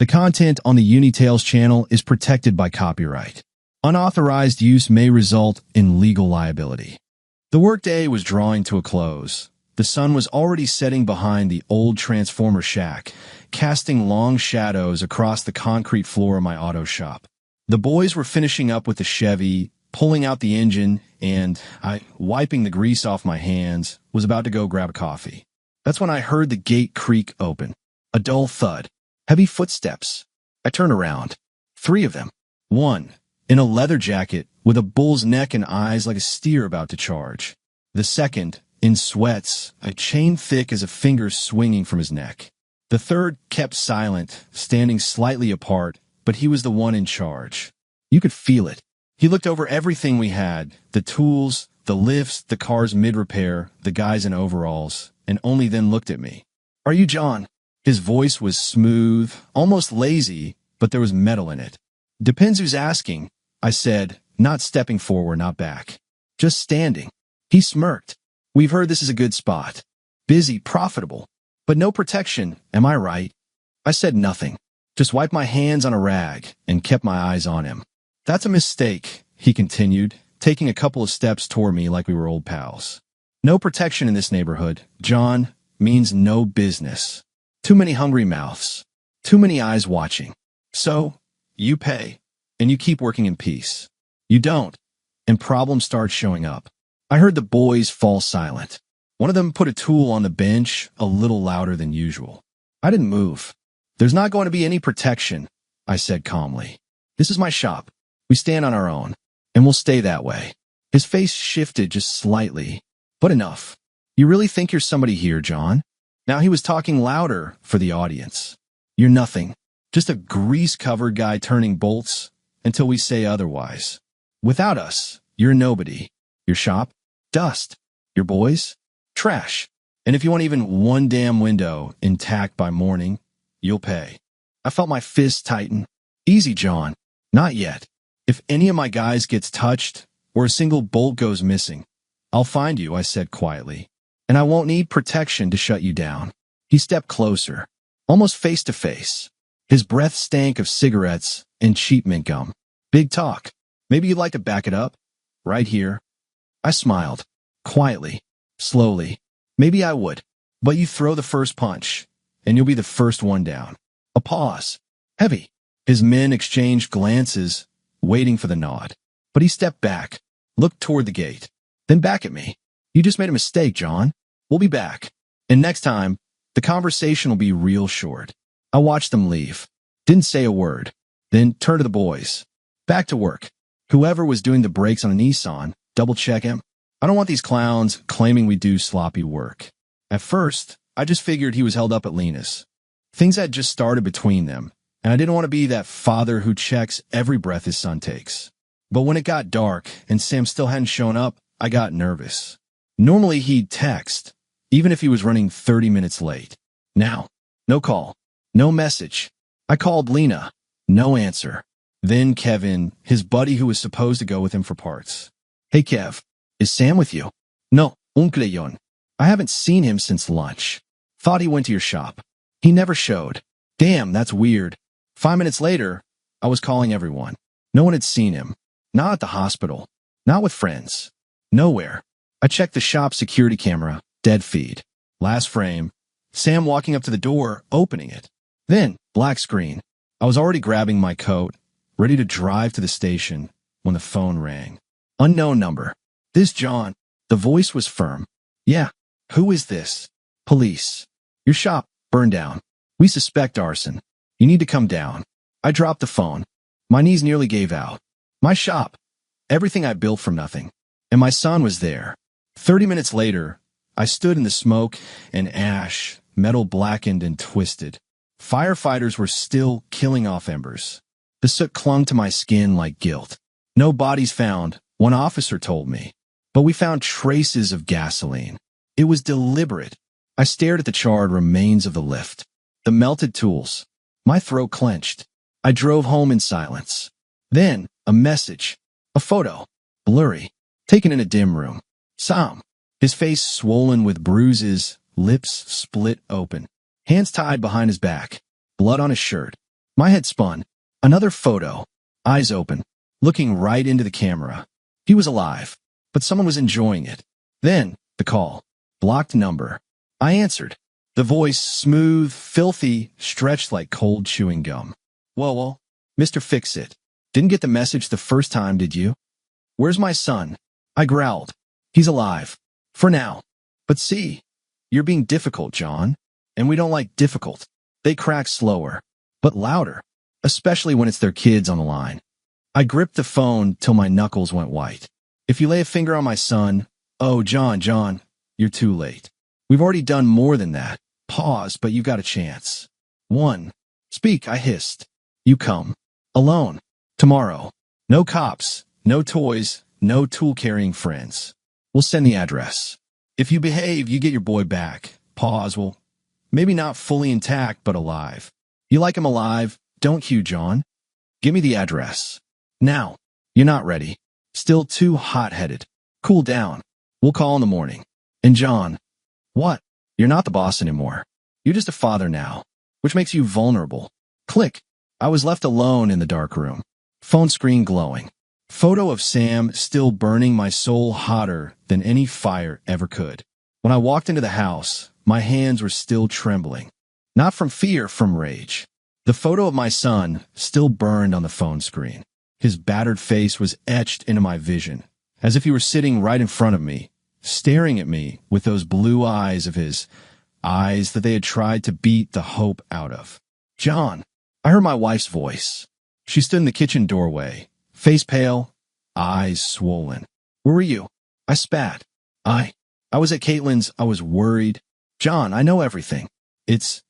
The content on the Untold Tales channel is protected by copyright. Unauthorized use may result in legal liability. The workday was drawing to a close. The sun was already setting behind the old transformer shack, casting long shadows across the concrete floor of my auto shop. The boys were finishing up with the Chevy, pulling out the engine, and I, wiping the grease off my hands, was about to go grab a coffee. That's when I heard the gate creak open. A dull thud. Heavy footsteps. I turned around. 3 of them. One, in a leather jacket, with a bull's neck and eyes like a steer about to charge. The second, in sweats, a chain thick as a finger swinging from his neck. The third kept silent, standing slightly apart, but he was the one in charge. You could feel it. He looked over everything we had, the tools, the lifts, the car's mid-repair, the guys in overalls, and only then looked at me. "Are you John?" His voice was smooth, almost lazy, but there was metal in it. "Depends who's asking," I said, not stepping forward, not back. Just standing. He smirked. "We've heard this is a good spot. Busy, profitable, but no protection, am I right?" I said nothing, just wiped my hands on a rag and kept my eyes on him. "That's a mistake," he continued, taking a couple of steps toward me like we were old pals. "No protection in this neighborhood, John, means no business. Too many hungry mouths. Too many eyes watching. So, you pay, and you keep working in peace. You don't, and problems start showing up." I heard the boys fall silent. One of them put a tool on the bench a little louder than usual. I didn't move. "There's not going to be any protection," I said calmly. "This is my shop. We stand on our own, and we'll stay that way." His face shifted just slightly, but enough. "You really think you're somebody here, John?" Now he was talking louder for the audience. "You're nothing. Just a grease-covered guy turning bolts until we say otherwise. Without us, you're nobody. Your shop? Dust. Your boys? Trash. And if you want even one damn window intact by morning, you'll pay." I felt my fists tighten. "Easy, John. Not yet. If any of my guys gets touched or a single bolt goes missing, I'll find you," I said quietly. "And I won't need protection to shut you down." He stepped closer, almost face to face. His breath stank of cigarettes and cheap mint gum. "Big talk. Maybe you'd like to back it up? Right here." I smiled. Quietly. Slowly. "Maybe I would. But you throw the first punch, and you'll be the first one down." A pause. Heavy. His men exchanged glances, waiting for the nod. But he stepped back, looked toward the gate, then back at me. "You just made a mistake, John. We'll be back. And next time, the conversation will be real short." I watched them leave. Didn't say a word. Then turned to the boys. "Back to work. Whoever was doing the brakes on a Nissan, double-check him. I don't want these clowns claiming we do sloppy work." At first, I just figured he was held up at Lena's. Things had just started between them, and I didn't want to be that father who checks every breath his son takes. But when it got dark and Sam still hadn't shown up, I got nervous. Normally he'd text, even if he was running 30 minutes late. Now, no call, no message. I called Lena. No answer. Then Kevin, his buddy who was supposed to go with him for parts. "Hey Kev, is Sam with you?" "No, Uncleyon. I haven't seen him since lunch. Thought he went to your shop. He never showed." "Damn, that's weird." 5 minutes later, I was calling everyone. No one had seen him. Not at the hospital. Not with friends. Nowhere. I checked the shop security camera. Dead feed. Last frame. Sam walking up to the door, opening it. Then, black screen. I was already grabbing my coat, ready to drive to the station, when the phone rang. Unknown number. "This John." The voice was firm. "Yeah. Who is this?" "Police. Your shop burned down. We suspect arson. You need to come down." I dropped the phone. My knees nearly gave out. My shop. Everything I built from nothing. And my son was there. 30 minutes later, I stood in the smoke and ash, metal blackened and twisted. Firefighters were still killing off embers. The soot clung to my skin like guilt. "No bodies found," one officer told me. "But we found traces of gasoline. It was deliberate." I stared at the charred remains of the lift. The melted tools. My throat clenched. I drove home in silence. Then, a message. A photo. Blurry. Taken in a dim room. Sam. His face swollen with bruises, lips split open. Hands tied behind his back. Blood on his shirt. My head spun. Another photo. Eyes open. Looking right into the camera. He was alive, but someone was enjoying it. Then, the call. Blocked number. I answered. The voice, smooth, filthy, stretched like cold chewing gum. Whoa, Mr. Fix-It. Didn't get the message the first time, did you? Where's my son? I growled. He's alive. For now. But see, you're being difficult, John. And we don't like difficult. They crack slower, but louder, especially when it's their kids on the line. I gripped the phone till my knuckles went white. If you lay a finger on my son, oh, John, you're too late. We've already done more than that. Pause, but you've got a chance. 1. Speak, I hissed. You come. Alone. Tomorrow. No cops. No toys. No tool-carrying friends. We'll send the address. If you behave, you get your boy back. Pause, well, maybe not fully intact, but alive. You like him alive, don't you, John? Give me the address. Now. You're not ready. Still too hot-headed. Cool down. We'll call in the morning. And John. What? You're not the boss anymore. You're just a father now, which makes you vulnerable. Click. I was left alone in the dark room. Phone screen glowing. Photo of Sam still burning my soul hotter than any fire ever could. When I walked into the house, my hands were still trembling. Not from fear, from rage. The photo of my son still burned on the phone screen. His battered face was etched into my vision, as if he were sitting right in front of me, staring at me with those blue eyes of his, eyes that they had tried to beat the hope out of. John. I heard my wife's voice. She stood in the kitchen doorway, face pale, eyes swollen. Where were you? I spat. I was at Caitlin's. I was worried. John, I know everything. It's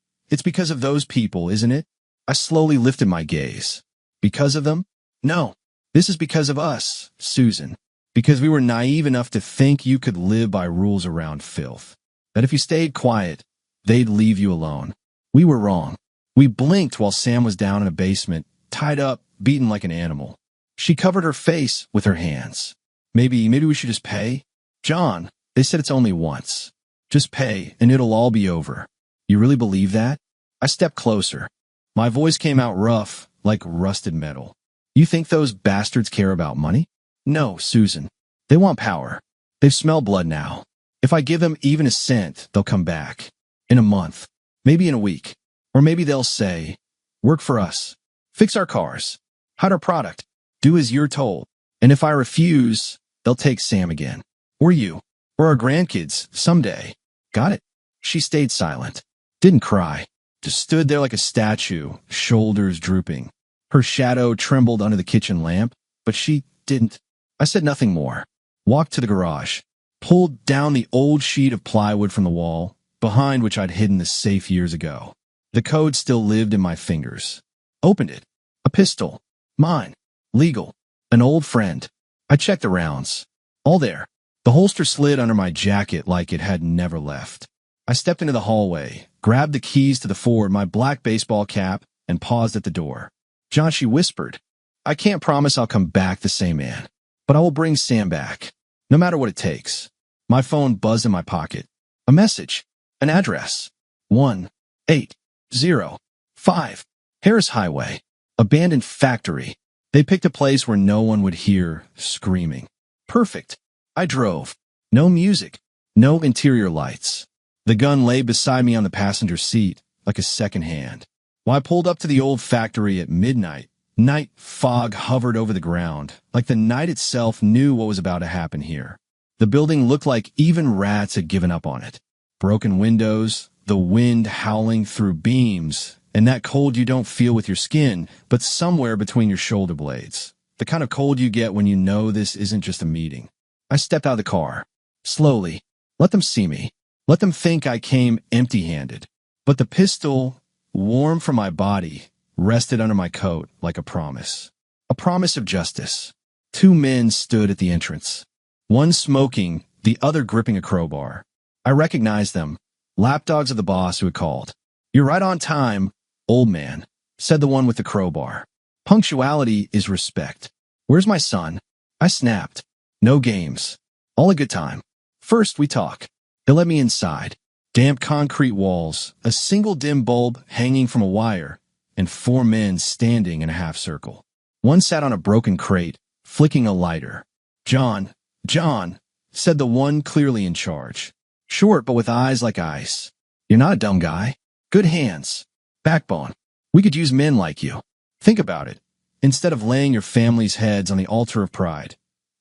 because of those people, isn't it? I slowly lifted my gaze. Because of them? No. This is because of us, Susan. Because we were naive enough to think you could live by rules around filth. That if you stayed quiet, they'd leave you alone. We were wrong. We blinked while Sam was down in a basement, tied up, beaten like an animal. She covered her face with her hands. Maybe we should just pay? John, they said it's only once. Just pay, and it'll all be over. You really believe that? I stepped closer. My voice came out rough, like rusted metal. You think those bastards care about money? No, Susan. They want power. They've smelled blood now. If I give them even a cent, they'll come back. In a month. Maybe in a week. Or maybe they'll say, work for us. Fix our cars. Hide our product. Do as you're told. And if I refuse, they'll take Sam again. Or you. Or our grandkids, someday. Got it? She stayed silent. Didn't cry. Just stood there like a statue, shoulders drooping. Her shadow trembled under the kitchen lamp, but she didn't. I said nothing more. Walked to the garage. Pulled down the old sheet of plywood from the wall, behind which I'd hidden the safe years ago. The code still lived in my fingers. Opened it. A pistol. Mine. Legal. An old friend. I checked the rounds. All there. The holster slid under my jacket like it had never left. I stepped into the hallway, grabbed the keys to the Ford, my black baseball cap, and paused at the door. John, she whispered, I can't promise I'll come back the same man, but I will bring Sam back, no matter what it takes. My phone buzzed in my pocket. A message. An address. 1805 Harris Highway. Abandoned factory. They picked a place where no one would hear screaming. Perfect. I drove. No music. No interior lights. The gun lay beside me on the passenger seat, like a second hand. While I pulled up to the old factory at midnight, night fog hovered over the ground, like the night itself knew what was about to happen here. The building looked like even rats had given up on it. Broken windows, the wind howling through beams, and that cold you don't feel with your skin, but somewhere between your shoulder blades. The kind of cold you get when you know this isn't just a meeting. I stepped out of the car. Slowly. Let them see me. Let them think I came empty-handed. But the pistol, warm from my body, rested under my coat like a promise. A promise of justice. Two men stood at the entrance. One smoking, the other gripping a crowbar. I recognized them. Lapdogs of the boss who had called. You're right on time, old man, said the one with the crowbar. Punctuality is respect. Where's my son? I snapped. No games. All a good time. First we talk. They let me inside. Damp concrete walls, a single dim bulb hanging from a wire, and 4 men standing in a half circle. One sat on a broken crate, flicking a lighter. "John, John," said the one clearly in charge. Short but with eyes like ice. "You're not a dumb guy. Good hands. Backbone. We could use men like you. Think about it. Instead of laying your family's heads on the altar of pride,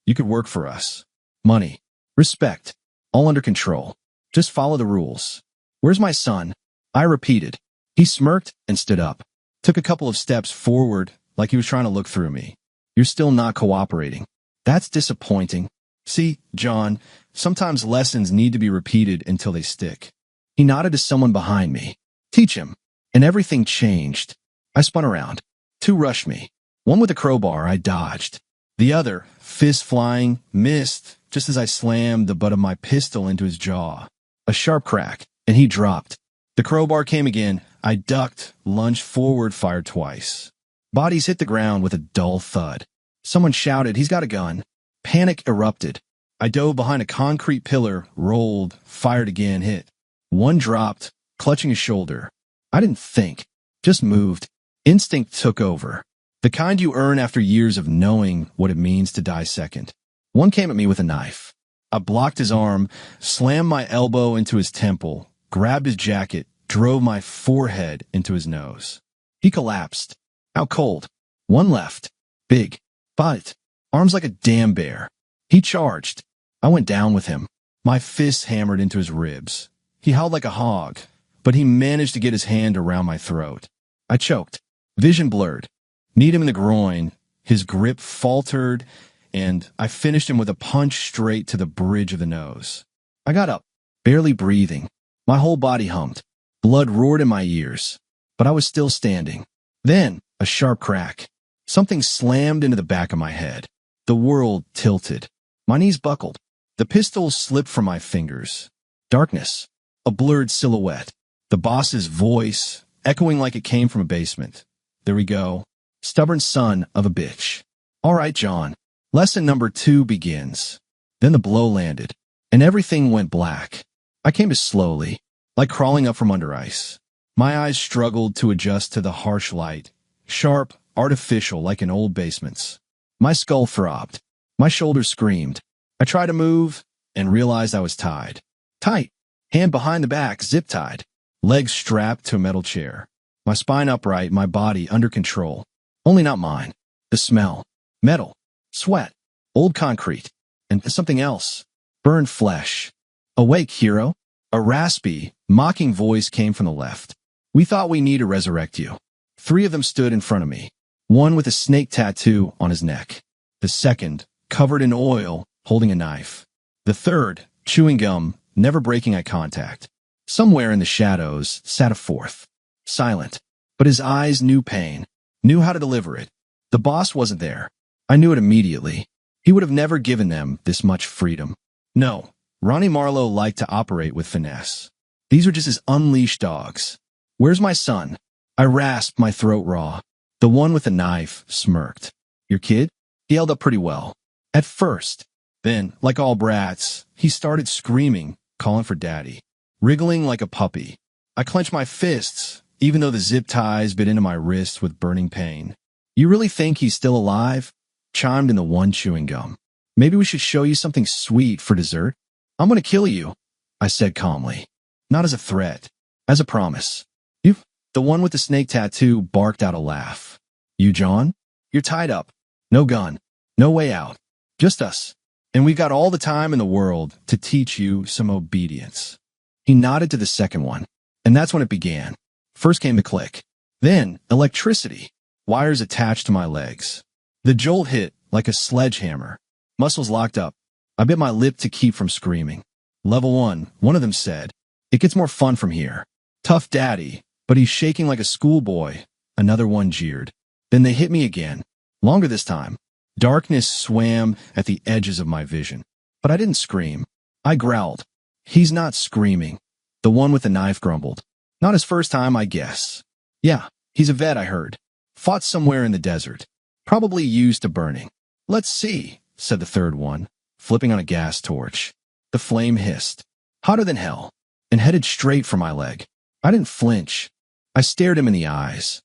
you could work for us. Money. Respect. All under control. Just follow the rules. Where's my son?" I repeated. He smirked and stood up. Took a couple of steps forward like he was trying to look through me. "You're still not cooperating. That's disappointing. See, John, sometimes lessons need to be repeated until they stick." He nodded to someone behind me. "Teach him." And everything changed. I spun around. 2 rushed me. One with a crowbar I dodged. The other, fist flying, missed just as I slammed the butt of my pistol into his jaw. A sharp crack, and he dropped. The crowbar came again. I ducked, lunged forward, fired twice. Bodies hit the ground with a dull thud. Someone shouted, "He's got a gun." Panic erupted. I dove behind a concrete pillar, rolled, fired again, hit. One dropped, clutching his shoulder. I didn't think, just moved. Instinct took over. The kind you earn after years of knowing what it means to die second. One came at me with a knife. I blocked his arm, slammed my elbow into his temple, grabbed his jacket, drove my forehead into his nose. He collapsed. Out cold. One left. Big. But arms like a damn bear. He charged. I went down with him. My fists hammered into his ribs. He howled like a hog, but he managed to get his hand around my throat. I choked. Vision blurred. Kneed him in the groin. His grip faltered, and I finished him with a punch straight to the bridge of the nose. I got up, barely breathing. My whole body hummed. Blood roared in my ears, but I was still standing. Then, a sharp crack. Something slammed into the back of my head. The world tilted. My knees buckled. The pistol slipped from my fingers. Darkness. A blurred silhouette. The boss's voice, echoing like it came from a basement. "There we go. Stubborn son of a bitch. All right, John. Lesson number 2 begins." Then the blow landed, and everything went black. I came to slowly, like crawling up from under ice. My eyes struggled to adjust to the harsh light, sharp, artificial like an old basement's. My skull throbbed. My shoulders screamed. I tried to move and realized I was tied. Tight. Hand behind the back, zip-tied. Legs strapped to a metal chair. My spine upright, my body under control. Only not mine. The smell. Metal. Sweat. Old concrete. And something else. Burned flesh. "Awake, hero." A raspy, mocking voice came from the left. "We thought we need to resurrect you." 3 of them stood in front of me. One with a snake tattoo on his neck. The second, covered in oil, holding a knife. The third, chewing gum, never breaking eye contact. Somewhere in the shadows sat a fourth. Silent, but his eyes knew pain, knew how to deliver it. The boss wasn't there. I knew it immediately. He would have never given them this much freedom. No, Ronnie Marlowe liked to operate with finesse. These were just his unleashed dogs. "Where's my son?" I rasped, my throat raw. The one with the knife smirked. "Your kid?" He held up pretty well. At first. Then, like all brats, he started screaming, calling for daddy. Wriggling like a puppy. I clenched my fists, even though the zip ties bit into my wrists with burning pain. "You really think he's still alive?" Chimed in the one chewing gum. "Maybe we should show you something sweet for dessert?" "I'm gonna kill you," I said calmly. Not as a threat, as a promise. "You?" The one with the snake tattoo barked out a laugh. "You, John? You're tied up. No gun. No way out. Just us. And we've got all the time in the world to teach you some obedience." He nodded to the second one, and that's when it began. First came the click. Then, electricity. Wires attached to my legs. The jolt hit like a sledgehammer. Muscles locked up. I bit my lip to keep from screaming. "Level 1, one of them said. It gets more fun from here. Tough daddy, but he's shaking like a schoolboy," another one jeered. Then they hit me again. Longer this time. Darkness swam at the edges of my vision. But I didn't scream. I growled. "He's not screaming." The one with the knife grumbled. "Not his first time, I guess." "Yeah, he's a vet, I heard. Fought somewhere in the desert. Probably used to burning." "Let's see," said the third one, flipping on a gas torch. The flame hissed, hotter than hell, and headed straight for my leg. I didn't flinch. I stared him in the eyes.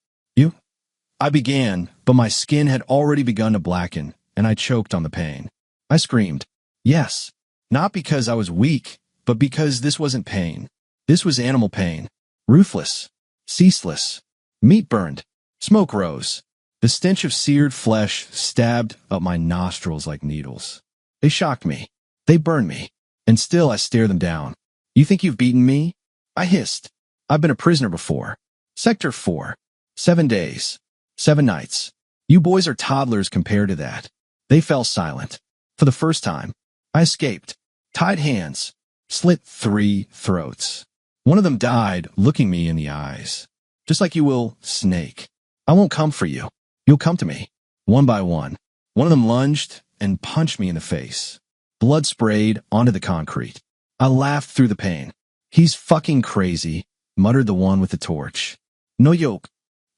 I began, but my skin had already begun to blacken, and I choked on the pain. I screamed. Yes. Not because I was weak, but because this wasn't pain. This was animal pain. Ruthless. Ceaseless. Meat burned. Smoke rose. The stench of seared flesh stabbed up my nostrils like needles. They shocked me. They burned me. And still I stare them down. You think you've beaten me? I hissed. I've been a prisoner before. Sector 4. 7 days. 7 nights. You boys are toddlers compared to that. They fell silent. For the first time, I escaped. Tied hands. Slit 3 throats. One of them died, looking me in the eyes. Just like you will, snake. I won't come for you. You'll come to me. One by one. One of them lunged and punched me in the face. Blood sprayed onto the concrete. I laughed through the pain. He's fucking crazy, muttered the one with the torch. No yoke.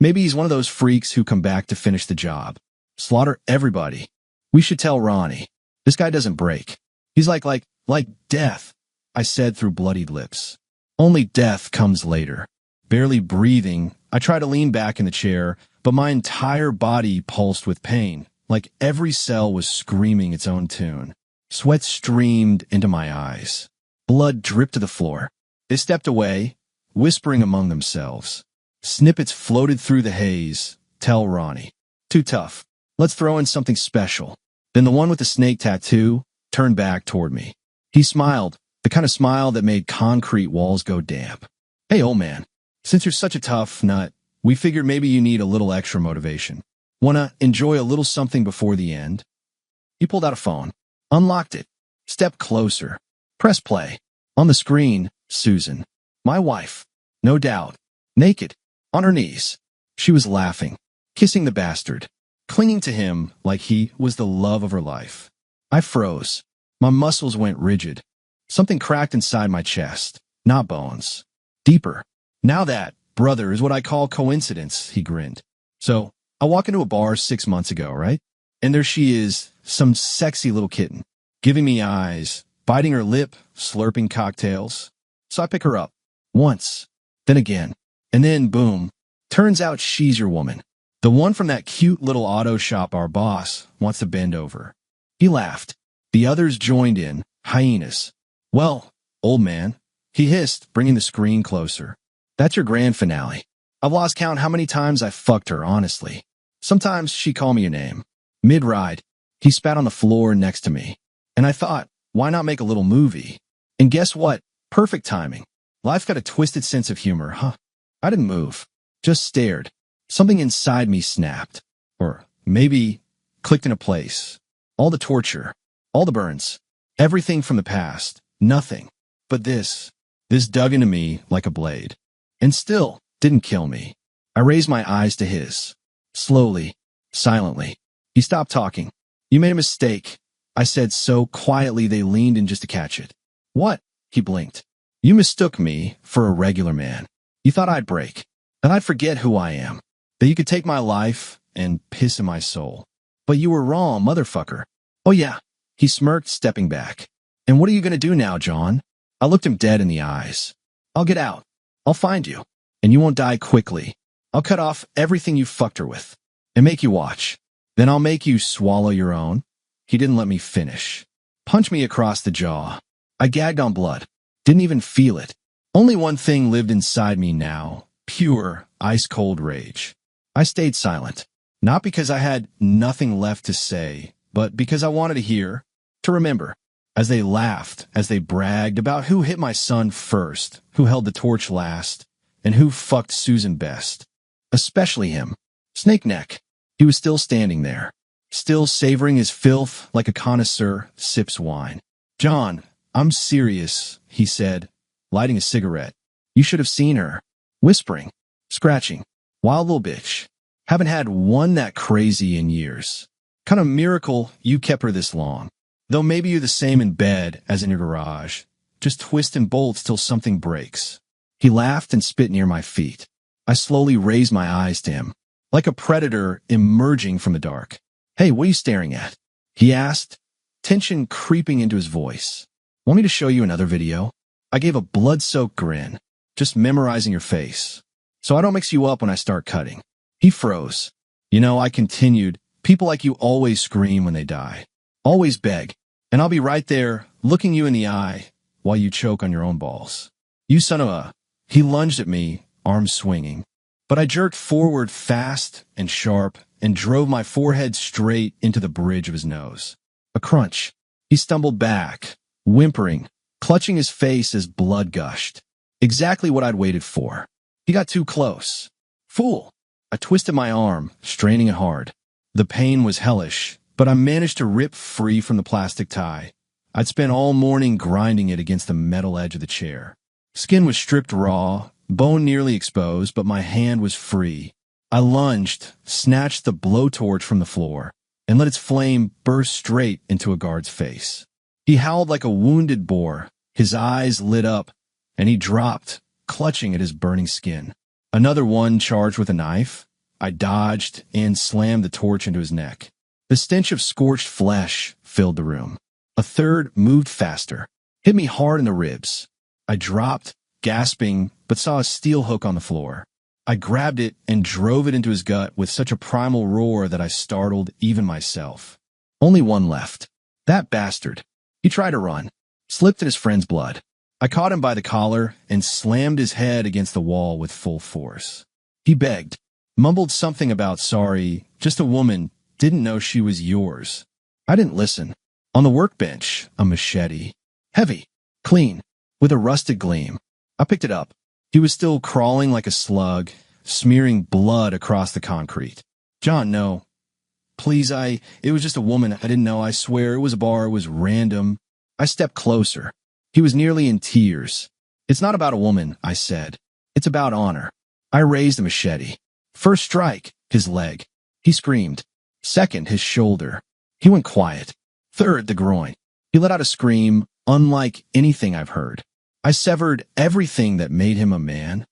Maybe he's one of those freaks who come back to finish the job. Slaughter everybody. We should tell Ronnie. This guy doesn't break. He's like death, I said through bloodied lips. Only death comes later. Barely breathing, I tried to lean back in the chair, but my entire body pulsed with pain, like every cell was screaming its own tune. Sweat streamed into my eyes. Blood dripped to the floor. They stepped away, whispering among themselves. Snippets floated through the haze. Tell Ronnie. Too tough. Let's throw in something special. Then the one with the snake tattoo turned back toward me. He smiled, the kind of smile that made concrete walls go damp. Hey, old man, since you're such a tough nut, we figured maybe you need a little extra motivation. Wanna enjoy a little something before the end? He pulled out a phone, unlocked it, stepped closer, press play. On the screen, Susan. My wife. No doubt. Naked. On her knees. She was laughing, kissing the bastard, clinging to him like he was the love of her life. I froze. My muscles went rigid. Something cracked inside my chest. Not bones. Deeper. Now that, brother, is what I call coincidence, he grinned. So, I walk into a bar 6 months ago, right? And there she is, some sexy little kitten, giving me eyes, biting her lip, slurping cocktails. So I pick her up. Once. Then again. And then, boom. Turns out she's your woman. The one from that cute little auto shop our boss wants to bend over. He laughed. The others joined in, hyenas. Well, old man, he hissed, bringing the screen closer. That's your grand finale. I've lost count how many times I fucked her, honestly. Sometimes she called me a name. Mid-ride, he spat on the floor next to me. And I thought, why not make a little movie? And guess what? Perfect timing. Life got a twisted sense of humor, huh? I didn't move. Just stared. Something inside me snapped. Or maybe clicked into place. All the torture. All the burns. Everything from the past. Nothing. But this dug into me like a blade. And still didn't kill me. I raised my eyes to his. Slowly. Silently. He stopped talking. You made a mistake, I said so quietly they leaned in just to catch it. What? He blinked. You mistook me for a regular man. You thought I'd break. That I'd forget who I am. That you could take my life and piss in my soul. But you were wrong, motherfucker. Oh yeah. He smirked, stepping back. And what are you going to do now, John? I looked him dead in the eyes. I'll get out. I'll find you. And you won't die quickly. I'll cut off everything you fucked her with. And make you watch. Then I'll make you swallow your own. He didn't let me finish. Punch me across the jaw. I gagged on blood. Didn't even feel it. Only one thing lived inside me now. Pure, ice-cold rage. I stayed silent. Not because I had nothing left to say, but because I wanted to hear, to remember. As they laughed, as they bragged about who hit my son first, who held the torch last, and who fucked Susan best. Especially him. Snake Neck. He was still standing there. Still savoring his filth like a connoisseur sips wine. John, I'm serious, he said, lighting a cigarette. You should have seen her. Whispering. Scratching. Wild little bitch. Haven't had one that crazy in years. Kind of miracle you kept her this long. Though maybe you're the same in bed as in your garage. Just twist and bolts till something breaks. He laughed and spit near my feet. I slowly raised my eyes to him, like a predator emerging from the dark. Hey, what are you staring at? He asked, tension creeping into his voice. Want me to show you another video? I gave a blood-soaked grin, just memorizing your face. So I don't mix you up when I start cutting. He froze. I continued, people like you always scream when they die. Always beg. And I'll be right there, looking you in the eye, while you choke on your own balls. You son of a... He lunged at me, arms swinging. But I jerked forward fast and sharp and drove my forehead straight into the bridge of his nose. A crunch. He stumbled back, whimpering, clutching his face as blood gushed. Exactly what I'd waited for. He got too close. Fool! I twisted my arm, straining it hard. The pain was hellish, but I managed to rip free from the plastic tie. I'd spent all morning grinding it against the metal edge of the chair. Skin was stripped raw, bone nearly exposed, but my hand was free. I lunged, snatched the blowtorch from the floor, and let its flame burst straight into a guard's face. He howled like a wounded boar, his eyes lit up, and he dropped, clutching at his burning skin. Another one charged with a knife. I dodged and slammed the torch into his neck. The stench of scorched flesh filled the room. A third moved faster, hit me hard in the ribs. I dropped, gasping, but saw a steel hook on the floor. I grabbed it and drove it into his gut with such a primal roar that I startled even myself. Only one left. That bastard. He tried to run, slipped in his friend's blood. I caught him by the collar and slammed his head against the wall with full force. He begged, mumbled something about sorry, just a woman, didn't know she was yours. I didn't listen. On the workbench, a machete. Heavy, clean, with a rusted gleam. I picked it up. He was still crawling like a slug, smearing blood across the concrete. John, no. Please, it was just a woman. I didn't know. I swear it was a bar. It was random. I stepped closer. He was nearly in tears. It's not about a woman, I said. It's about honor. I raised the machete. First strike, his leg. He screamed. Second, his shoulder. He went quiet. Third, the groin. He let out a scream, unlike anything I've heard. I severed everything that made him a man.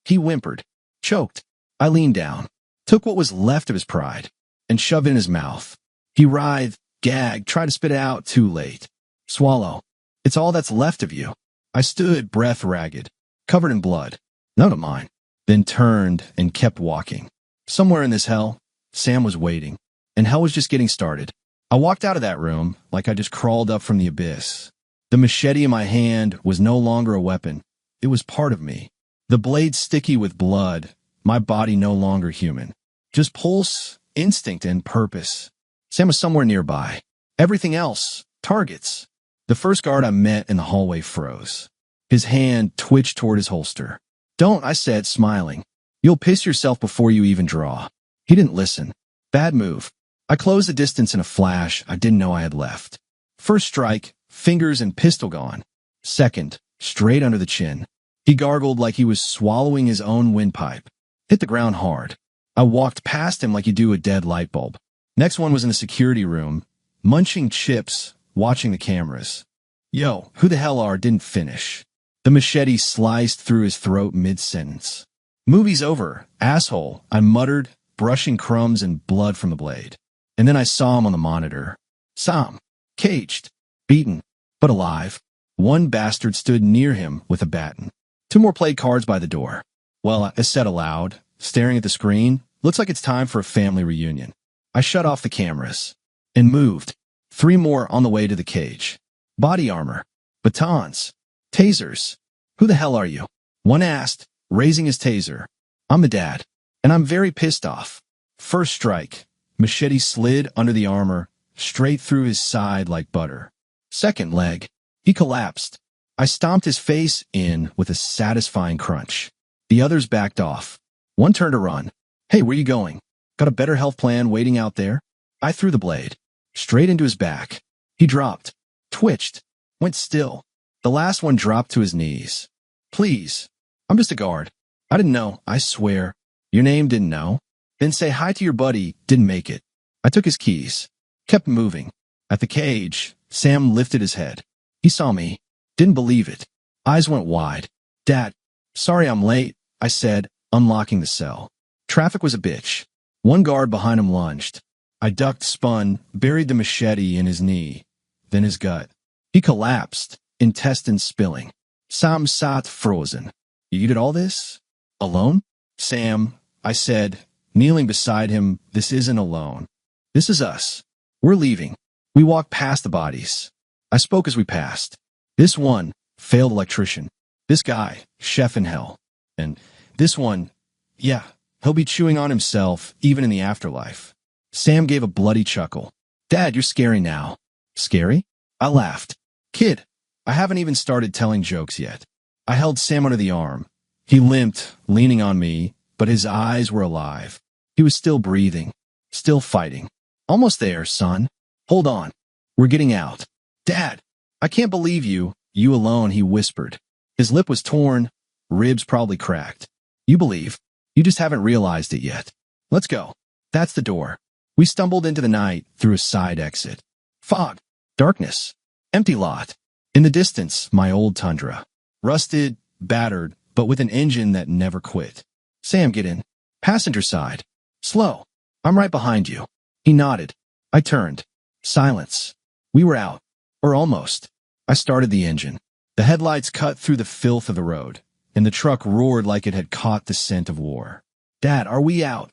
He whimpered, choked. I leaned down, took what was left of his pride, and shoved it in his mouth. He writhed, gagged, tried to spit it out, too late. Swallow. It's all that's left of you. I stood, breath ragged, covered in blood. None of mine. Then turned and kept walking. Somewhere in this hell, Sam was waiting, and hell was just getting started. I walked out of that room like I just crawled up from the abyss. The machete in my hand was no longer a weapon. It was part of me. The blade sticky with blood, my body no longer human. Just pulse, instinct, and purpose. Sam was somewhere nearby. Everything else, targets. The first guard I met in the hallway froze. His hand twitched toward his holster. Don't, I said, smiling. You'll piss yourself before you even draw. He didn't listen. Bad move. I closed the distance in a flash I didn't know I had left. First strike, fingers and pistol gone. Second, straight under the chin. He gargled like he was swallowing his own windpipe. Hit the ground hard. I walked past him like you do a dead light bulb. Next one was in the security room, munching chips, watching the cameras. Yo, who the hell didn't finish. The machete sliced through his throat mid-sentence. Movie's over, asshole, I muttered, brushing crumbs and blood from the blade. And then I saw him on the monitor. Saw him, caged, beaten, but alive. One bastard stood near him with a baton. Two more played cards by the door. Well, I said aloud, staring at the screen, looks like it's time for a family reunion. I shut off the cameras and moved. Three more on the way to the cage. Body armor, batons, tasers. Who the hell are you? One asked, raising his taser. I'm the dad, and I'm very pissed off. First strike. Machete slid under the armor, straight through his side like butter. Second leg. He collapsed. I stomped his face in with a satisfying crunch. The others backed off. One turned to run. Hey, where you going? Got a better health plan waiting out there? I threw the blade. Straight into his back. He dropped. Twitched. Went still. The last one dropped to his knees. Please. I'm just a guard. I didn't know, I swear. Your name didn't know? Then say hi to your buddy, didn't make it. I took his keys. Kept moving. At the cage, Sam lifted his head. He saw me. Didn't believe it. Eyes went wide. Dad, sorry I'm late, I said, unlocking the cell. Traffic was a bitch. One guard behind him lunged. I ducked, spun, buried the machete in his knee, then his gut. He collapsed, intestines spilling. Sam sat frozen. You did all this? Alone? Sam, I said, kneeling beside him. This isn't alone. This is us. We're leaving. We walked past the bodies. I spoke as we passed. This one, failed electrician. This guy, chef in hell. And this one, yeah, he'll be chewing on himself, even in the afterlife. Sam gave a bloody chuckle. Dad, you're scary now. Scary? I laughed. Kid, I haven't even started telling jokes yet. I held Sam under the arm. He limped, leaning on me, but his eyes were alive. He was still breathing, still fighting. Almost there, son. Hold on. We're getting out. Dad, I can't believe you alone, he whispered. His lip was torn, ribs probably cracked. You believe. You just haven't realized it yet. Let's go. That's the door. We stumbled into the night through a side exit. Fog. Darkness. Empty lot. In the distance, my old Tundra. Rusted, battered, but with an engine that never quit. Sam, get in. Passenger side. Slow. I'm right behind you. He nodded. I turned. Silence. We were out. Or almost. I started the engine. The headlights cut through the filth of the road, and the truck roared like it had caught the scent of war. Dad, are we out?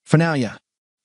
For now, yeah.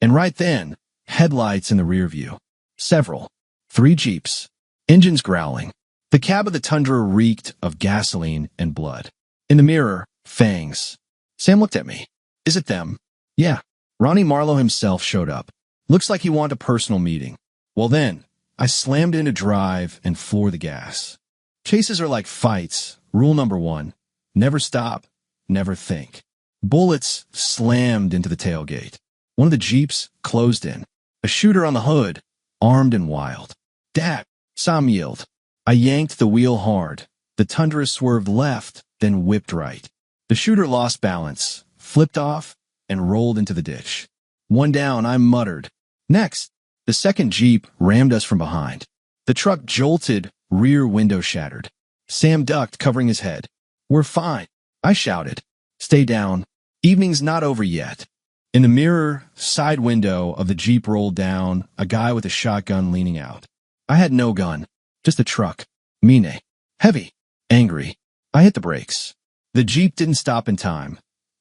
And right then, headlights in the rear view. Several. 3 Jeeps. Engines growling. The cab of the Tundra reeked of gasoline and blood. In the mirror, fangs. Sam looked at me. Is it them? Yeah. Ronnie Marlowe himself showed up. Looks like he wanted a personal meeting. Well then, I slammed into drive and floored the gas. Chases are like fights. Rule number 1. Never stop, never think. Bullets slammed into the tailgate. One of the Jeeps closed in. A shooter on the hood, armed and wild. Dad, Sam yelled. I yanked the wheel hard. The Tundra swerved left, then whipped right. The shooter lost balance, flipped off, and rolled into the ditch. One down, I muttered. Next, the second Jeep rammed us from behind. The truck jolted, rear window shattered. Sam ducked, covering his head. We're fine, I shouted. Stay down. Evening's not over yet. In the mirror, side window of the Jeep rolled down, a guy with a shotgun leaning out. I had no gun, just a truck. Mine. Heavy. Angry. I hit the brakes. The Jeep didn't stop in time.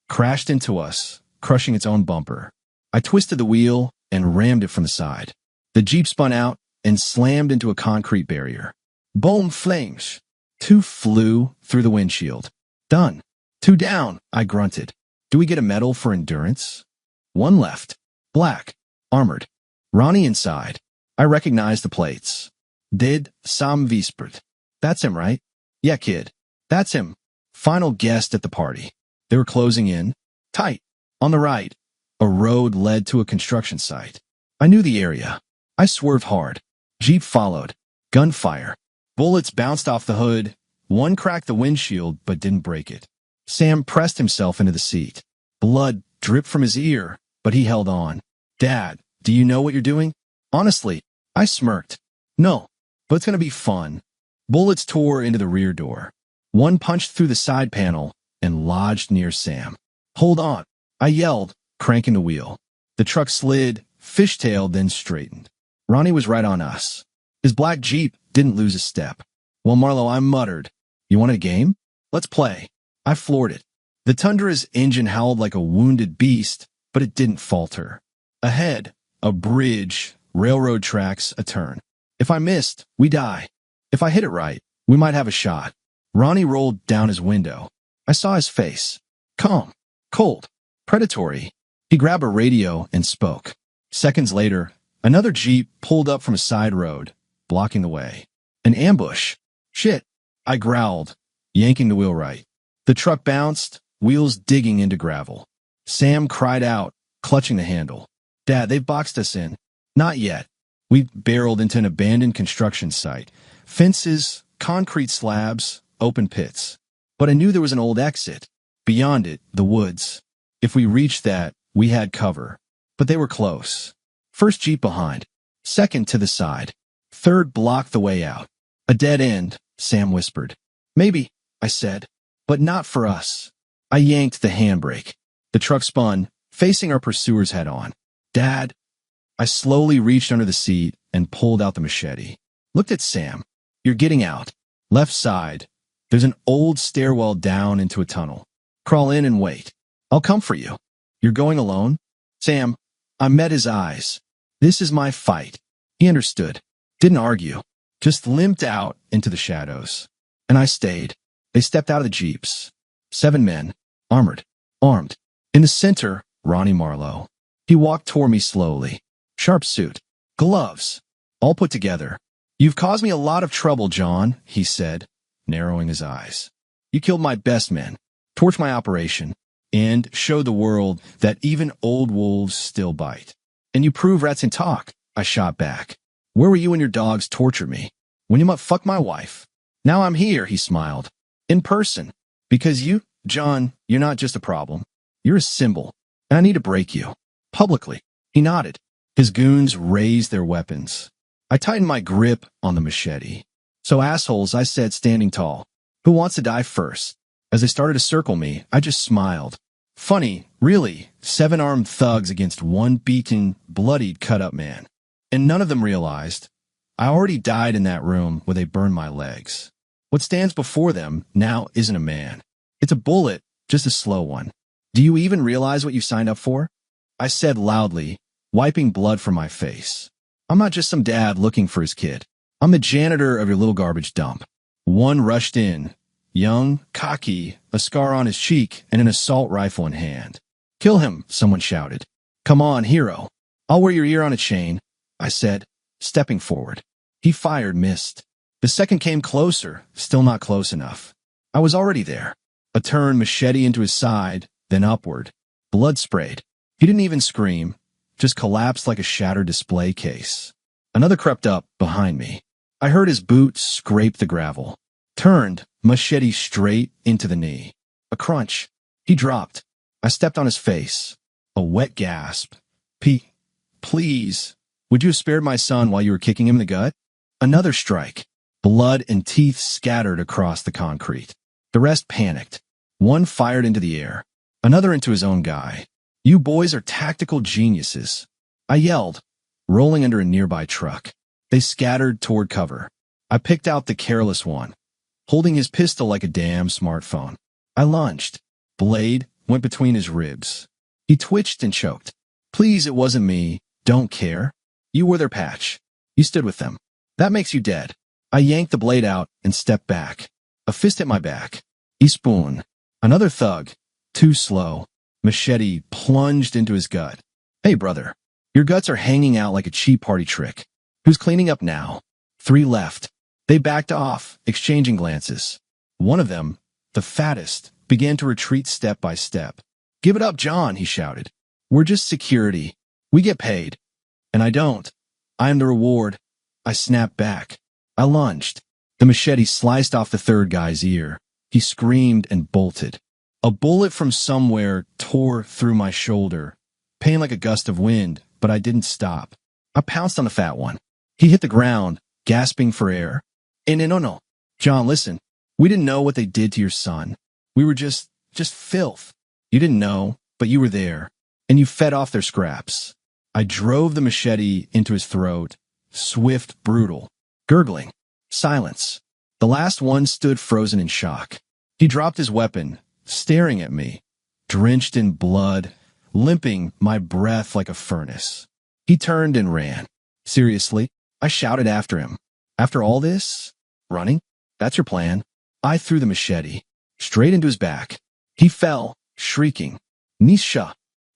Crashed into us, crushing its own bumper. I twisted the wheel and rammed it from the side. The Jeep spun out and slammed into a concrete barrier. Boom, flames. 2 flew through the windshield. Done. 2 down, I grunted. Do we get a medal for endurance? 1 left. Black. Armored. Ronnie inside. I recognized the plates. Did Sam whispered. That's him, right? Yeah, kid. That's him. Final guest at the party. They were closing in. Tight. On the right, a road led to a construction site. I knew the area. I swerved hard. Jeep followed. Gunfire. Bullets bounced off the hood. 1 cracked the windshield, but didn't break it. Sam pressed himself into the seat. Blood dripped from his ear, but he held on. Dad, do you know what you're doing? Honestly, I smirked. No, but it's going to be fun. Bullets tore into the rear door. 1 punched through the side panel and lodged near Sam. Hold on, I yelled, cranking the wheel. The truck slid, fishtailed, then straightened. Ronnie was right on us. His black Jeep didn't lose a step. Well, Marlowe, I muttered. You want a game? Let's play. I floored it. The Tundra's engine howled like a wounded beast, but it didn't falter. Ahead, a bridge, railroad tracks, a turn. If I missed, we die. If I hit it right, we might have a shot. Ronnie rolled down his window. I saw his face. Calm, cold, predatory. He grabbed a radio and spoke. Seconds later, another Jeep pulled up from a side road, blocking the way. An ambush. Shit, I growled, yanking the wheel right. The truck bounced, wheels digging into gravel. Sam cried out, clutching the handle. Dad, they've boxed us in. Not yet. We barreled into an abandoned construction site. Fences, concrete slabs, open pits. But I knew there was an old exit. Beyond it, the woods. If we reached that, we had cover. But they were close. First Jeep behind. Second to the side. Third blocked the way out. A dead end, Sam whispered. Maybe, I said. But not for us. I yanked the handbrake. The truck spun, facing our pursuers head on. Dad. I slowly reached under the seat and pulled out the machete. Looked at Sam. You're getting out. Left side. There's an old stairwell down into a tunnel. Crawl in and wait. I'll come for you. You're going alone? Sam, I met his eyes. This is my fight. He understood. Didn't argue. Just limped out into the shadows. And I stayed. They stepped out of the jeeps. 7 men. Armored. Armed. In the center, Ronnie Marlowe. He walked toward me slowly. Sharp suit. Gloves. All put together. You've caused me a lot of trouble, John, he said, narrowing his eyes. You killed my best men, torched my operation, and showed the world that even old wolves still bite. And you prove rats can talk, I shot back. Where were you when your dogs tortured me? When you might fuck my wife? Now I'm here, he smiled. In person. Because you, John, you're not just a problem. You're a symbol. And I need to break you. Publicly. He nodded. His goons raised their weapons. I tightened my grip on the machete. So assholes, I said, standing tall. Who wants to die first? As they started to circle me, I just smiled. Funny, really, 7 armed thugs against 1 beaten, bloodied, cut-up man. And none of them realized I already died in that room where they burned my legs. What stands before them now isn't a man. It's a bullet, just a slow one. Do you even realize what you signed up for? I said loudly, wiping blood from my face. I'm not just some dad looking for his kid. I'm the janitor of your little garbage dump. One rushed in, young, cocky, a scar on his cheek, and an assault rifle in hand. Kill him, someone shouted. Come on, hero. I'll wear your ear on a chain, I said, stepping forward. He fired, missed. The second came closer, still not close enough. I was already there. A turn, machete into his side, then upward. Blood sprayed. He didn't even scream, just collapsed like a shattered display case. Another crept up behind me. I heard his boots scrape the gravel. Turned, machete straight into the knee. A crunch. He dropped. I stepped on his face. A wet gasp. Please. Would you have spared my son while you were kicking him in the gut? Another strike. Blood and teeth scattered across the concrete. The rest panicked. One fired into the air. Another into his own guy. You boys are tactical geniuses. I yelled, rolling under a nearby truck. They scattered toward cover. I picked out the careless one, holding his pistol like a damn smartphone. I lunged. Blade went between his ribs. He twitched and choked. Please, it wasn't me. Don't care. You were their patch. You stood with them. That makes you dead. I yanked the blade out and stepped back. A fist hit my back. Spoon. Another thug. Too slow. Machete plunged into his gut. Hey, brother. Your guts are hanging out like a cheap party trick. Who's cleaning up now? 3 left. They backed off, exchanging glances. One of them, the fattest, began to retreat step by step. Give it up, John, he shouted. We're just security. We get paid. And I don't. I am the reward. I snapped back. I lunged. The machete sliced off the third guy's ear. He screamed and bolted. A bullet from somewhere tore through my shoulder. Pain like a gust of wind, but I didn't stop. I pounced on the fat one. He hit the ground, gasping for air. No. John, listen. We didn't know what they did to your son. We were just filth. You didn't know, but you were there. And you fed off their scraps. I drove the machete into his throat. Swift, brutal. Gurgling. Silence. The last one stood frozen in shock. He dropped his weapon, staring at me, drenched in blood, limping, my breath like a furnace. He turned and ran. Seriously? I shouted after him. After all this? Running? That's your plan? I threw the machete straight into his back. He fell, shrieking. Nisha.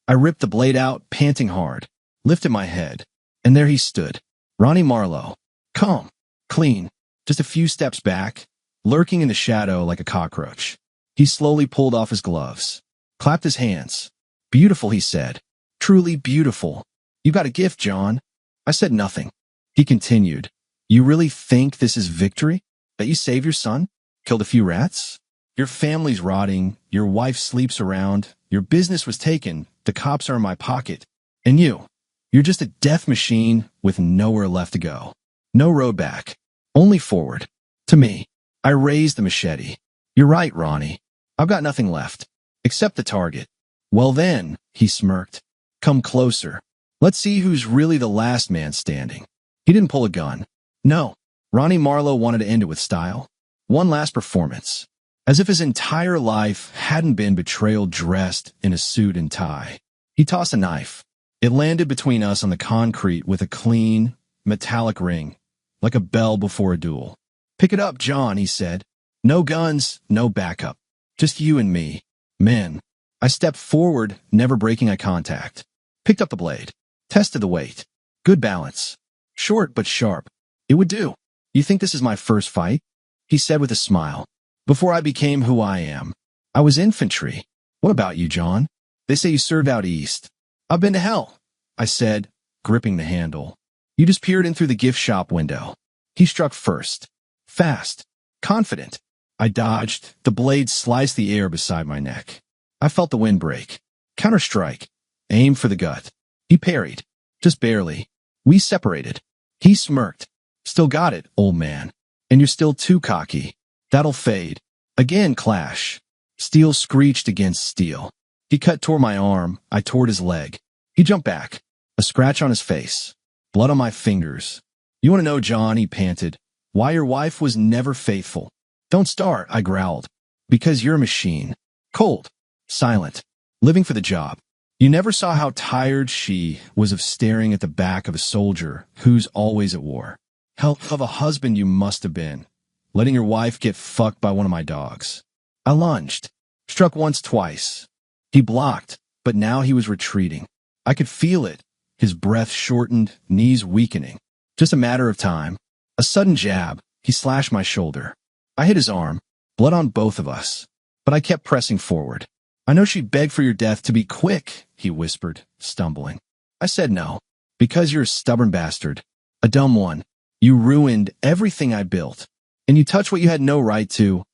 I ripped the blade out, panting hard, lifted my head, and there he stood. Ronnie Marlowe. Calm. Clean. Just a few steps back, lurking in the shadow like a cockroach. He slowly pulled off his gloves, clapped his hands. Beautiful, he said. Truly beautiful. You got a gift, John. I said nothing. He continued. You really think this is victory? That you saved your son? Killed a few rats? Your family's rotting. Your wife sleeps around. Your business was taken. The cops are in my pocket. And you're just a death machine with nowhere left to go. No road back. Only forward. To me. I raised the machete. You're right, Ronnie. I've got nothing left. Except the target. Well then, he smirked. Come closer. Let's see who's really the last man standing. He didn't pull a gun. No. Ronnie Marlowe wanted to end it with style. One last performance. As if his entire life hadn't been betrayal dressed in a suit and tie. He tossed a knife. It landed between us on the concrete with a clean, metallic ring, like a bell before a duel. "Pick it up, John," he said. "No guns, no backup. Just you and me. Men." I stepped forward, never breaking eye contact. Picked up the blade. Tested the weight. Good balance. Short but sharp. It would do. "You think this is my first fight?" he said with a smile. "Before I became who I am, I was infantry. What about you, John? They say you served out east." "I've been to hell," I said, gripping the handle. "You just peered in through the gift shop window." He struck first. Fast. Confident. I dodged. The blade sliced the air beside my neck. I felt the wind break. Counterstrike. Aim for the gut. He parried. Just barely. We separated. He smirked. "Still got it, old man. And you're still too cocky. That'll fade." Again clash. Steel screeched against steel. He cut toward my arm. I toward his leg. He jumped back. A scratch on his face. Blood on my fingers. "You want to know, John," he panted, "why your wife was never faithful?" "Don't start," I growled. "Because you're a machine. Cold. Silent. Living for the job. You never saw how tired she was of staring at the back of a soldier who's always at war. Hell of a husband you must have been, letting your wife get fucked by one of my dogs." I lunged. Struck once, twice. He blocked, but now he was retreating. I could feel it. His breath shortened, knees weakening. Just a matter of time. A sudden jab. He slashed my shoulder. I hit his arm. Blood on both of us. But I kept pressing forward. "I know she'd beg for your death to be quick," he whispered, stumbling. I said no. "Because you're a stubborn bastard. A dumb one. You ruined everything I built. And you touched what you had no right to."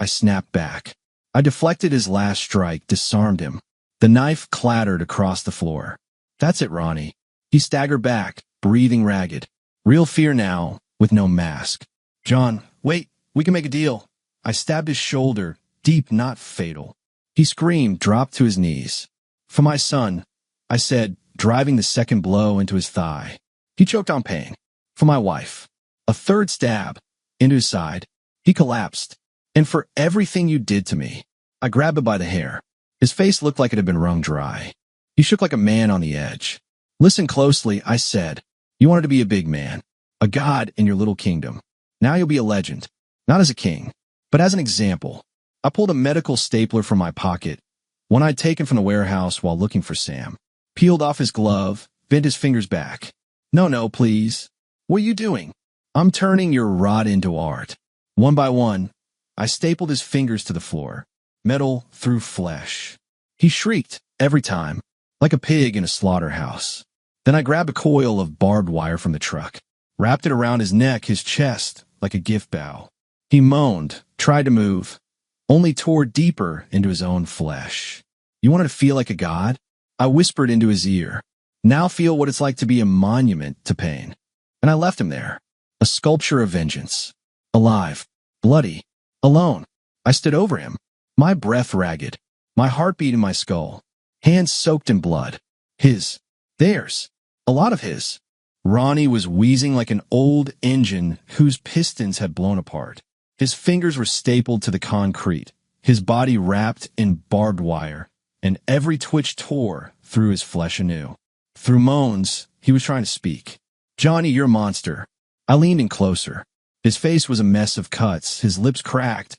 I snapped back. I deflected his last strike, disarmed him. The knife clattered across the floor. "That's it, Ronnie." He staggered back, breathing ragged. Real fear now, with no mask. "John, wait, we can make a deal." I stabbed his shoulder, deep, not fatal. He screamed, dropped to his knees. "For my son," I said, driving the second blow into his thigh. He choked on pain. "For my wife." A third stab, into his side. He collapsed. "And for everything you did to me." I grabbed him by the hair. His face looked like it had been wrung dry. He shook like a man on the edge. "Listen closely," I said. "You wanted to be a big man, a god in your little kingdom. Now you'll be a legend, not as a king, but as an example." I pulled a medical stapler from my pocket, one I'd taken from the warehouse while looking for Sam. Peeled off his glove, bent his fingers back. No, please. "What are you doing?" "I'm turning your rot into art." One by one, I stapled his fingers to the floor. Metal through flesh. He shrieked, every time, like a pig in a slaughterhouse. Then I grabbed a coil of barbed wire from the truck, wrapped it around his neck, his chest, like a gift bow. He moaned, tried to move, only tore deeper into his own flesh. "You wanted to feel like a god?" I whispered into his ear. "Now feel what it's like to be a monument to pain." And I left him there, a sculpture of vengeance. Alive, bloody, alone. I stood over him, my breath ragged, my heartbeat in my skull, hands soaked in blood. His, theirs, a lot of his. Ronnie was wheezing like an old engine whose pistons had blown apart. His fingers were stapled to the concrete, his body wrapped in barbed wire, and every twitch tore through his flesh anew. Through moans, he was trying to speak. "Johnny, you're a monster." I leaned in closer. His face was a mess of cuts, his lips cracked,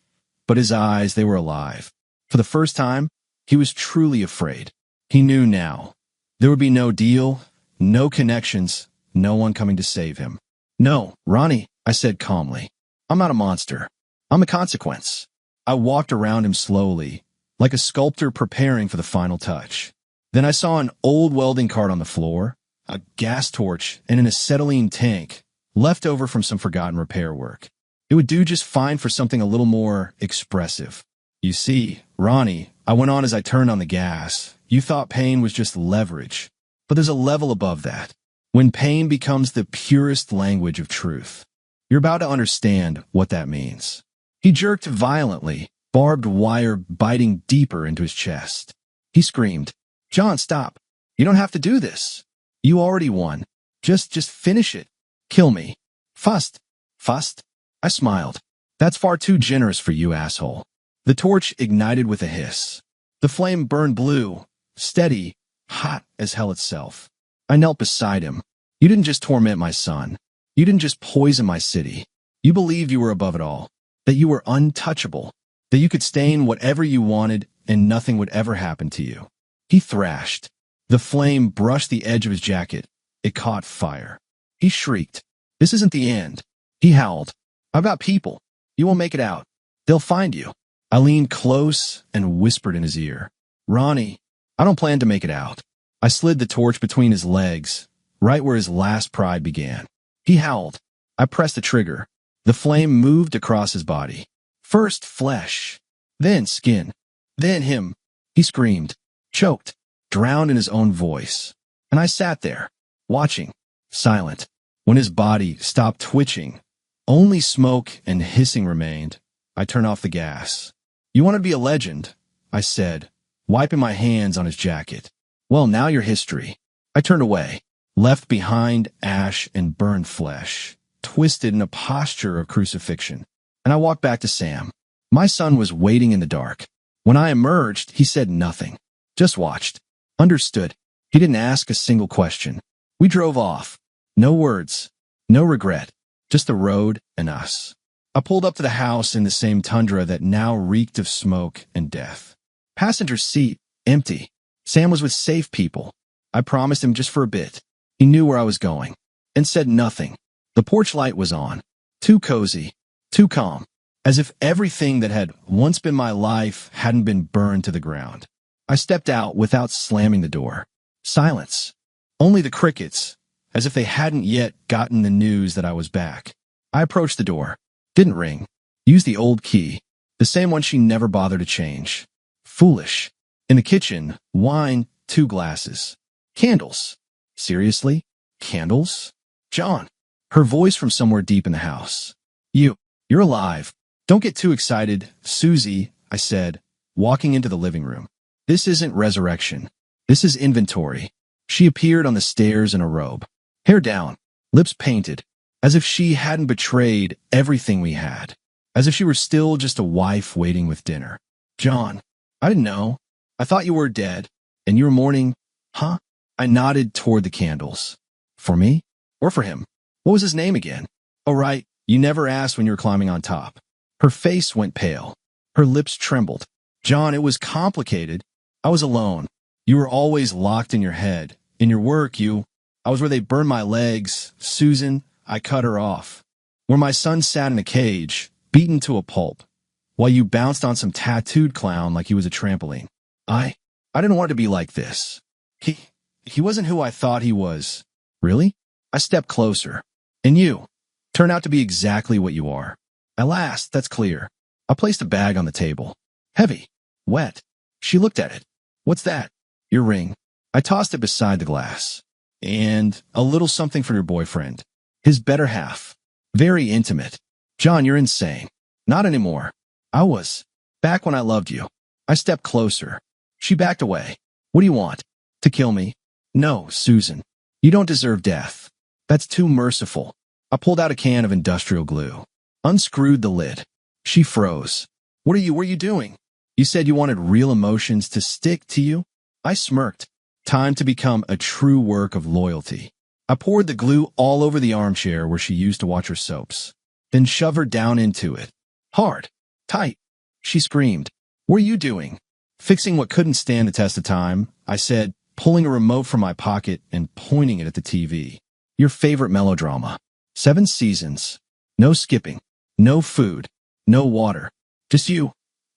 but his eyes, they were alive. For the first time, he was truly afraid. He knew now. There would be no deal, no connections, no one coming to save him. "No, Ronnie," I said calmly. "I'm not a monster. I'm a consequence." I walked around him slowly, like a sculptor preparing for the final touch. Then I saw an old welding cart on the floor, a gas torch, and an acetylene tank, left over from some forgotten repair work. It would do just fine for something a little more expressive. "You see, Ronnie," I went on as I turned on the gas, "you thought pain was just leverage. But there's a level above that. When pain becomes the purest language of truth. You're about to understand what that means." He jerked violently, barbed wire biting deeper into his chest. He screamed, "John, stop. You don't have to do this. You already won. Just finish it. Kill me. Fust." "Fust?" I smiled. "That's far too generous for you, asshole." The torch ignited with a hiss. The flame burned blue, steady, hot as hell itself. I knelt beside him. You didn't just torment my son. You didn't just poison my city. You believed you were above it all, that you were untouchable, that you could stain whatever you wanted and nothing would ever happen to you. He thrashed. The flame brushed the edge of his jacket. It caught fire. He shrieked. This isn't the end. He howled. I've got people. You won't make it out. They'll find you. I leaned close and whispered in his ear. Ronnie, I don't plan to make it out. I slid the torch between his legs, right where his last pride began. He howled. I pressed the trigger. The flame moved across his body. First flesh, then skin, then him. He screamed, choked, drowned in his own voice. And I sat there, watching, silent. When his body stopped twitching, only smoke and hissing remained. I turned off the gas. You want to be a legend, I said, wiping my hands on his jacket. Well, now you're history. I turned away, left behind ash and burned flesh, twisted in a posture of crucifixion. And I walked back to Sam. My son was waiting in the dark. When I emerged, he said nothing, just watched, understood. He didn't ask a single question. We drove off. No words, no regret, just the road and us. I pulled up to the house in the same tundra that now reeked of smoke and death. Passenger seat, empty. Sam was with safe people. I promised him just for a bit. He knew where I was going, and said nothing. The porch light was on, too cozy, too calm, as if everything that had once been my life hadn't been burned to the ground. I stepped out without slamming the door. Silence. Only the crickets, as if they hadn't yet gotten the news that I was back. I approached the door. Didn't ring. Used the old key, the same one she never bothered to change. Foolish. In the kitchen, wine, 2 glasses. Candles. Seriously? Candles? John. Her voice from somewhere deep in the house. You're alive. Don't get too excited, Susie, I said, walking into the living room. This isn't resurrection. This is inventory. She appeared on the stairs in a robe. Hair down, lips painted, as if she hadn't betrayed everything we had. As if she were still just a wife waiting with dinner. John, I didn't know. I thought you were dead, and you were mourning, huh? I nodded toward the candles. For me? Or for him? What was his name again? Oh, right, you never asked when you were climbing on top. Her face went pale. Her lips trembled. John, it was complicated. I was alone. You were always locked in your head. In your work, I was where they burned my legs. Susan, I cut her off. Where my son sat in a cage, beaten to a pulp, while you bounced on some tattooed clown like he was a trampoline. I didn't want it to be like this. He wasn't who I thought he was. Really? I stepped closer. And you turned out to be exactly what you are. At last, that's clear. I placed a bag on the table. Heavy. Wet. She looked at it. What's that? Your ring. I tossed it beside the glass. And a little something for your boyfriend. His better half. Very intimate. John, you're insane. Not anymore. I was. Back when I loved you. I stepped closer. She backed away. What do you want? To kill me? No, Susan. You don't deserve death. That's too merciful. I pulled out a can of industrial glue. Unscrewed the lid. She froze. What were you doing? You said you wanted real emotions to stick to you? I smirked. Time to become a true work of loyalty. I poured the glue all over the armchair where she used to watch her soaps, then shoved her down into it. Hard. Tight. She screamed. What are you doing? Fixing what couldn't stand the test of time, I said, pulling a remote from my pocket and pointing it at the TV. Your favorite melodrama. 7 seasons. No skipping. No food. No water. Just you.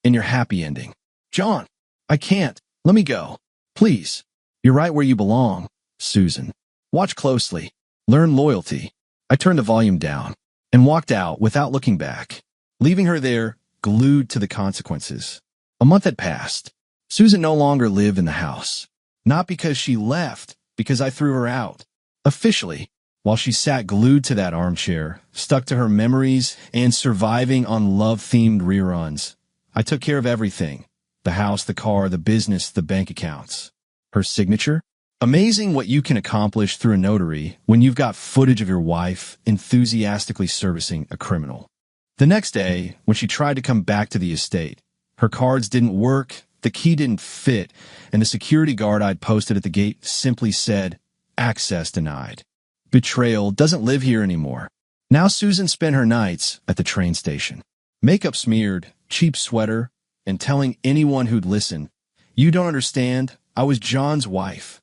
And your happy ending. John, I can't. Let me go. Please. You're right where you belong, Susan. Watch closely. Learn loyalty. I turned the volume down and walked out without looking back, leaving her there, glued to the consequences. A month had passed. Susan no longer lived in the house. Not because she left, because I threw her out. Officially, while she sat glued to that armchair, stuck to her memories and surviving on love-themed reruns, I took care of everything. The house, the car, the business, the bank accounts. Her signature? Amazing what you can accomplish through a notary when you've got footage of your wife enthusiastically servicing a criminal. The next day, when she tried to come back to the estate, her cards didn't work, the key didn't fit, and the security guard I'd posted at the gate simply said, access denied. Betrayal doesn't live here anymore. Now Susan spent her nights at the train station. Makeup smeared, cheap sweater, and telling anyone who'd listen, "You don't understand, I was John's wife."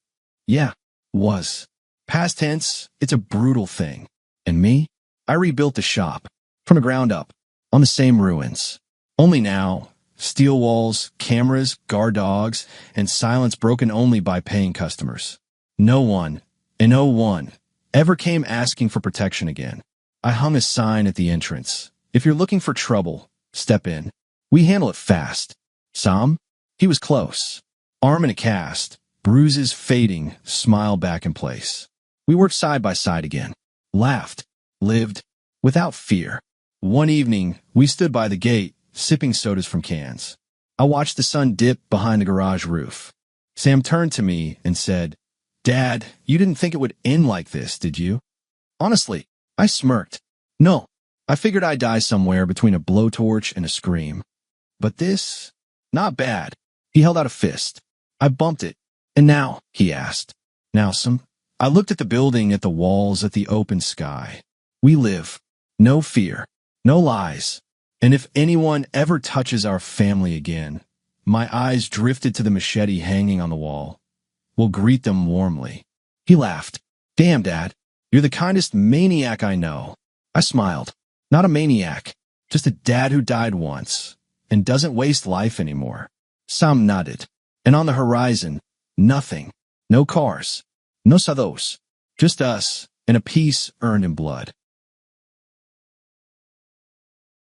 Yeah, was. Past tense, it's a brutal thing. And me? I rebuilt the shop, from the ground up, on the same ruins. Only now, steel walls, cameras, guard dogs, and silence broken only by paying customers. No one, in '01, ever came asking for protection again. I hung a sign at the entrance. If you're looking for trouble, step in. We handle it fast. Sam? He was close. Arm in a cast, bruises fading, smile back in place. We worked side by side again. Laughed. Lived. Without fear. One evening, we stood by the gate, sipping sodas from cans. I watched the sun dip behind the garage roof. Sam turned to me and said, "Dad, you didn't think it would end like this, did you?" Honestly, I smirked. No, I figured I'd die somewhere between a blowtorch and a scream. But this? Not bad. He held out a fist. I bumped it. "And now?" he asked. "Now some?" I looked at the building, at the walls, at the open sky. We live. No fear. No lies. And if anyone ever touches our family again, my eyes drifted to the machete hanging on the wall. We'll greet them warmly. He laughed. "Damn, Dad, you're the kindest maniac I know." I smiled. Not a maniac, just a dad who died once and doesn't waste life anymore. Sam nodded. And on the horizon, nothing. No cars. No sados. Just us and a peace earned in blood.